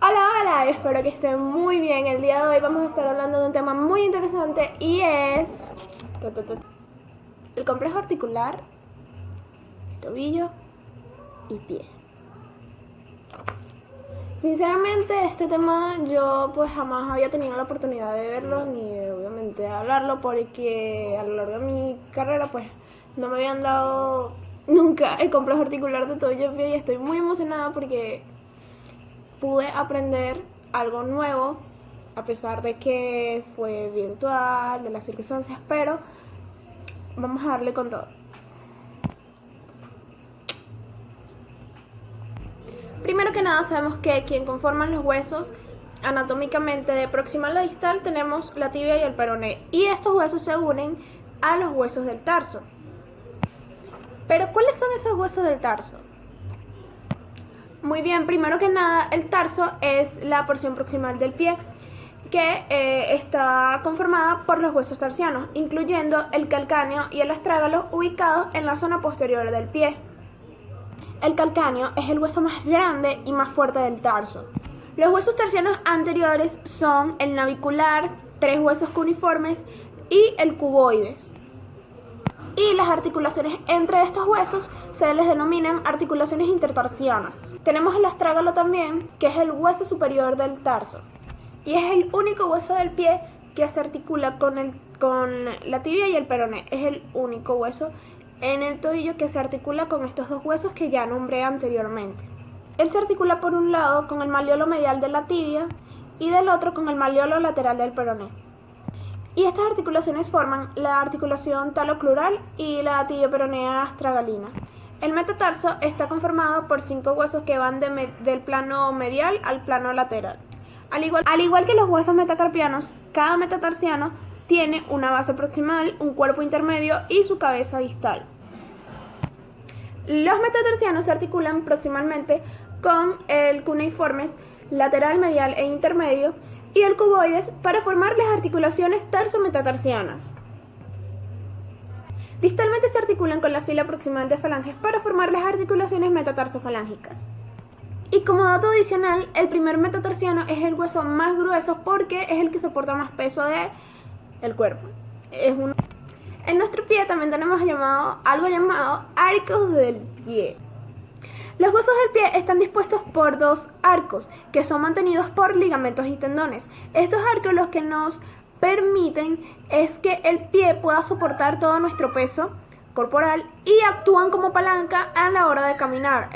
Hola, hola, espero que estén muy bien. El día de hoy vamos a estar hablando de un tema muy interesante y es el complejo articular, tobillo y pie. Sinceramente este tema yo pues jamás había tenido la oportunidad de verlo ni de, obviamente de hablarlo, porque a lo largo de mi carrera pues no me habían dado nunca el complejo articular de tobillo y pie, y estoy muy emocionada porque pude aprender algo nuevo, a pesar de que fue virtual, de las circunstancias, pero vamos a darle con todo. Primero que nada, sabemos que quien conforman los huesos anatómicamente de proximal a distal tenemos la tibia y el peroné, y estos huesos se unen a los huesos del tarso. Pero ¿cuáles son esos huesos del tarso? Muy bien, primero que nada, el tarso es la porción proximal del pie, que está conformada por los huesos tarsianos, incluyendo el calcáneo y el astrágalo, ubicados en la zona posterior del pie. El calcáneo es el hueso más grande y más fuerte del tarso. Los huesos tarsianos anteriores son el navicular, 3 huesos cuneiformes, y el cuboides. Y las articulaciones entre estos huesos se les denominan articulaciones intertarsianas. Tenemos el astrágalo también, que es el hueso superior del tarso, y es el único hueso del pie que se articula con la tibia y el peroné. Es el único hueso en el tobillo que se articula con estos dos huesos que ya nombré anteriormente. Él se articula por un lado con el malleolo medial de la tibia y del otro con el malleolo lateral del peroné. Y estas articulaciones forman la articulación taloclural y la tibio-peronea astragalina. El metatarso está conformado por 5 huesos que van del plano medial al plano lateral. Al igual que los huesos metacarpianos, cada metatarsiano tiene una base proximal, un cuerpo intermedio y su cabeza distal. Los metatarsianos se articulan proximalmente con el cuneiformes lateral, medial e intermedio y el cuboides para formar las articulaciones tarso-metatarsianas. Distalmente se articulan con la fila proximal de falanges para formar las articulaciones metatarsofalángicas. Y como dato adicional, el primer metatarsiano es el hueso más grueso porque es el que soporta más peso del cuerpo. En nuestro pie también tenemos algo llamado arcos del pie. Los huesos del pie están dispuestos por 2 arcos que son mantenidos por ligamentos y tendones. Estos arcos lo que nos permiten es que el pie pueda soportar todo nuestro peso corporal y actúan como palanca a la hora de caminar.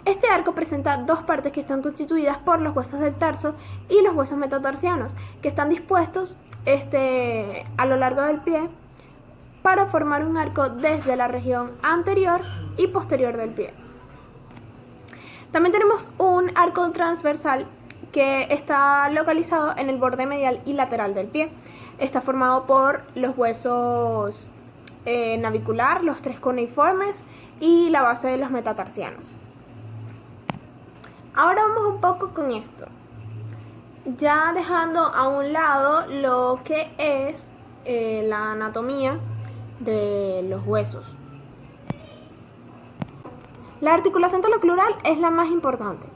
Este arco presenta 2 partes que están constituidas por los huesos del tarso y los huesos metatarsianos, que están dispuestos a lo largo del pie para formar un arco desde la región anterior y posterior del pie. También tenemos un arco transversal que está localizado en el borde medial y lateral del pie. Está formado por los huesos navicular, los 3 cuneiformes y la base de los metatarsianos. Ahora vamos un poco con esto, ya dejando a un lado lo que es la anatomía de los huesos. La articulación taloclural es la más importante.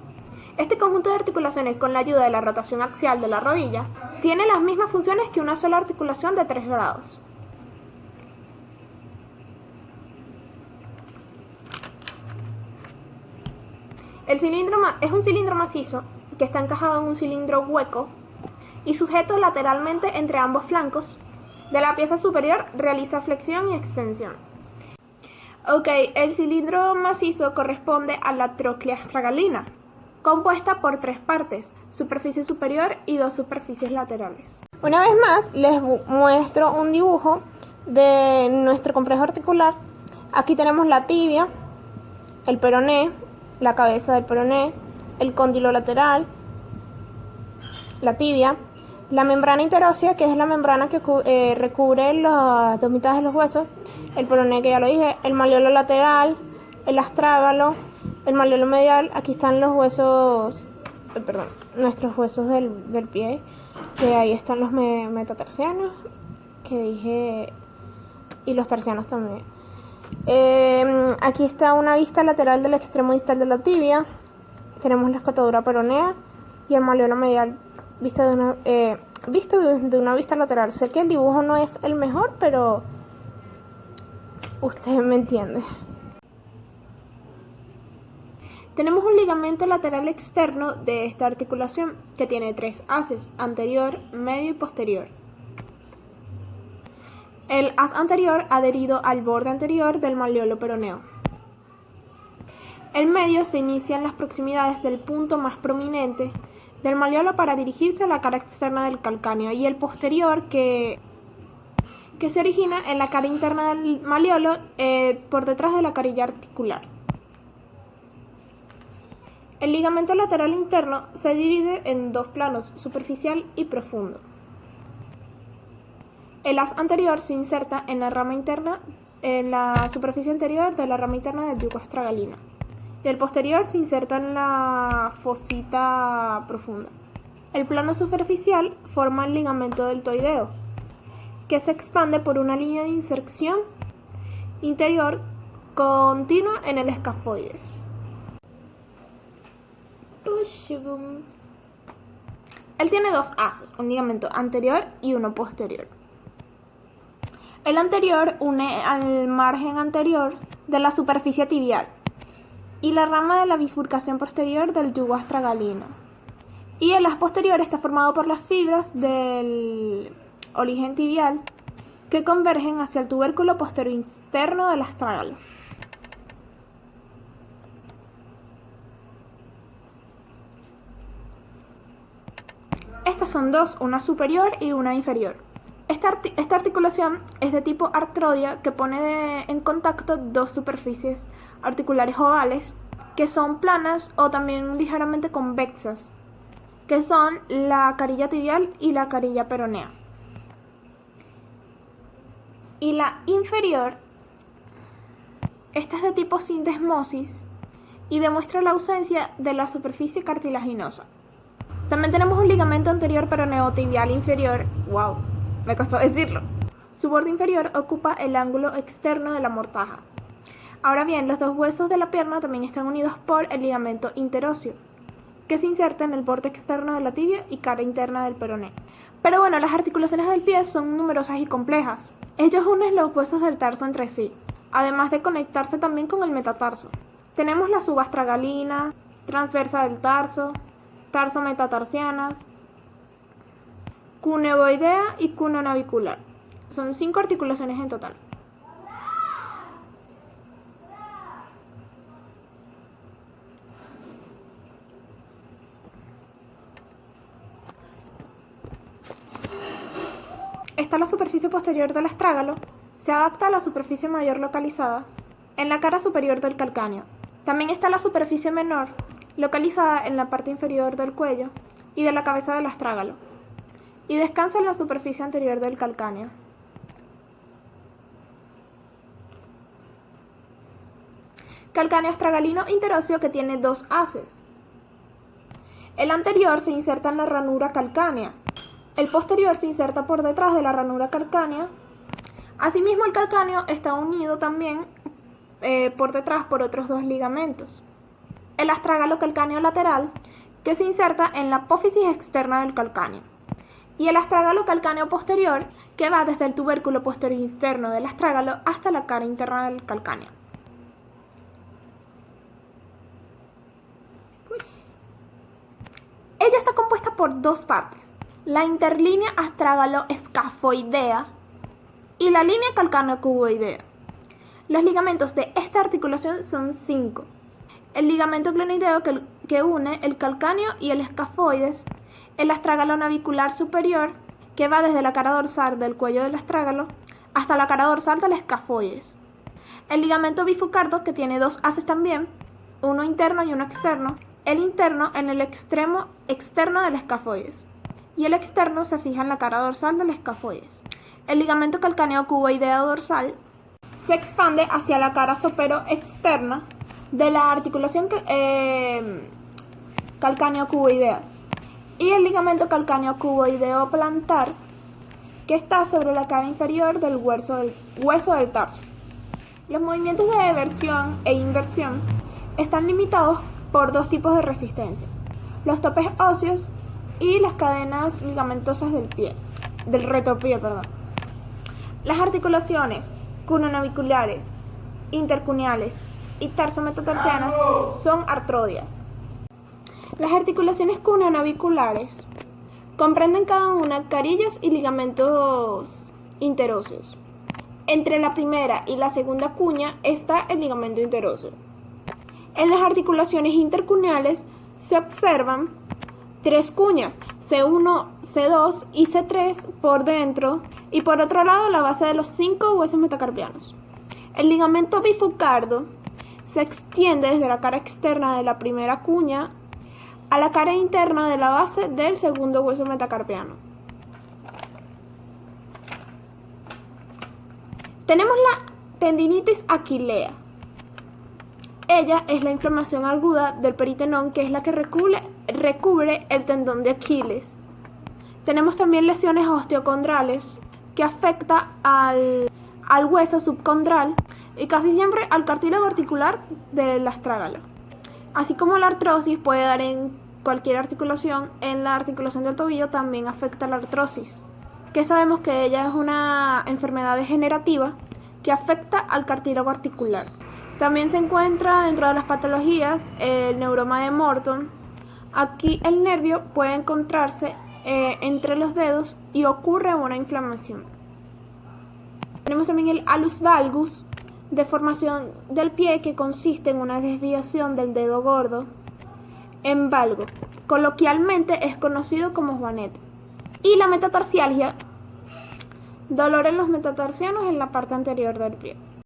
Este conjunto de articulaciones, con la ayuda de la rotación axial de la rodilla, tiene las mismas funciones que una sola articulación de 3 grados. El cilindro es un cilindro macizo que está encajado en un cilindro hueco y sujeto lateralmente entre ambos flancos. De la pieza superior realiza flexión y extensión. El cilindro macizo corresponde a la tróclea astragalina, compuesta por 3 partes, superficie superior y 2 superficies laterales. Una vez más les muestro un dibujo de nuestro complejo articular. Aquí tenemos la tibia, el peroné, la cabeza del peroné, el cóndilo lateral, la tibia, la membrana interósea, que es la membrana que recubre las 2 mitades de los huesos, el peroné, que ya lo dije, el malleolo lateral, el astrágalo, el malleolo medial. Aquí están los huesos, nuestros huesos del pie, que ahí están los metatarsianos, que dije, y los tarsianos también. Aquí está una vista lateral del extremo distal de la tibia, Tenemos la escotadura peronea y el malleolo medial visto de una vista lateral. Sé que el dibujo no es el mejor, pero usted me entiende. Tenemos un ligamento lateral externo de esta articulación que tiene 3 haces, anterior, medio y posterior. El haz anterior adherido al borde anterior del malleolo peroneo. El medio se inicia en las proximidades del punto más prominente del malleolo para dirigirse a la cara externa del calcáneo, y el posterior que se origina en la cara interna del malleolo por detrás de la carilla articular. El ligamento lateral interno se divide en 2 planos, superficial y profundo. El haz anterior se inserta en la superficie anterior de la rama interna del yugo astragalino. Y el posterior se inserta en la fosita profunda. El plano superficial forma el ligamento deltoideo, que se expande por una línea de inserción interior continua en el escafoides. Él tiene 2 haces, un ligamento anterior y uno posterior. El anterior une al margen anterior de la superficie tibial y la rama de la bifurcación posterior del yugo astragalino. Y el haz posterior está formado por las fibras del origen tibial que convergen hacia el tubérculo posterior interno del astrágalo. Estas son 2, una superior y una inferior. Esta articulación es de tipo artrodia, que pone en contacto 2 superficies articulares ovales que son planas o también ligeramente convexas, que son la carilla tibial y la carilla peronea. Y la inferior, esta es de tipo sindesmosis y demuestra la ausencia de la superficie cartilaginosa. También tenemos un ligamento anterior peroneo tibial inferior. ¡Wow! Me costó decirlo. Su borde inferior ocupa el ángulo externo de la mortaja. Ahora bien, los 2 huesos de la pierna también están unidos por el ligamento interóseo, que se inserta en el borde externo de la tibia y cara interna del peroné. Pero bueno, las articulaciones del pie son numerosas y complejas. Ellos unen los huesos del tarso entre sí, además de conectarse también con el metatarso. Tenemos la subastragalina, transversa del tarso, tarso metatarsianas, cuneoidea y cuneonavicular. Son 5 articulaciones en total. Está la superficie posterior del astrágalo, se adapta a la superficie mayor localizada en la cara superior del calcáneo. También está la superficie menor, localizada en la parte inferior del cuello y de la cabeza del astrágalo, y descansa en la superficie anterior del calcáneo. Calcáneo astragalino interóseo que tiene 2 haces. El anterior se inserta en la ranura calcánea. El posterior se inserta por detrás de la ranura calcánea. Asimismo, el calcáneo está unido también por detrás por otros 2 ligamentos. El astrágalo calcáneo lateral, que se inserta en la apófisis externa del calcáneo. Y el astrágalo calcáneo posterior, que va desde el tubérculo posterior externo del astrágalo hasta la cara interna del calcáneo. Ella está compuesta por 2 partes: la interlínea astrágalo-escafoidea y la línea calcáneo-cuboidea. Los ligamentos de esta articulación son 5. El ligamento clenoideo que une el calcáneo y el escafoides, el astrágalo navicular superior, que va desde la cara dorsal del cuello del astrágalo hasta la cara dorsal del escafoides. El ligamento bifucardo, que tiene 2 haces también, uno interno y uno externo. El interno en el extremo externo del escafoides, y el externo se fija en la cara dorsal del escafoides. El ligamento calcáneo cuboideo dorsal se expande hacia la cara sopero externa de la articulación calcáneo cuboidea, y el ligamento calcáneo cuboideo plantar, que está sobre la cara inferior del hueso del tarso. Los movimientos de eversión e inversión están limitados por dos tipos de resistencia: los topes óseos y las cadenas ligamentosas del retropié, perdón. Las articulaciones cuneo-naviculares, intercuneales y tarso-metatarsianas son artrodias. Las articulaciones cuneo-naviculares comprenden cada una carillas y ligamentos interóseos. Entre la primera y la segunda cuña está el ligamento interóseo. En las articulaciones intercuneales se observan tres cuñas, C1, C2 y C3 por dentro, y por otro lado la base de los 5 huesos metacarpianos. El ligamento bifucardo se extiende desde la cara externa de la primera cuña a la cara interna de la base del segundo hueso metacarpiano. Tenemos la tendinitis aquilea. Ella es la inflamación aguda del peritenón, que es la que recubre el tendón de Aquiles. Tenemos también lesiones osteocondrales, que afecta al hueso subcondral y casi siempre al cartílago articular del astrágalo. Así como la artrosis puede dar en cualquier articulación, en la articulación del tobillo también afecta la artrosis, que sabemos que ella es una enfermedad degenerativa que afecta al cartílago articular. También se encuentra dentro de las patologías el neuroma de Morton. Aquí el nervio puede encontrarse entre los dedos y ocurre una inflamación. Tenemos también el hallux valgus, deformación del pie que consiste en una desviación del dedo gordo en valgo. Coloquialmente es conocido como juanete. Y la metatarsialgia, dolor en los metatarsianos en la parte anterior del pie.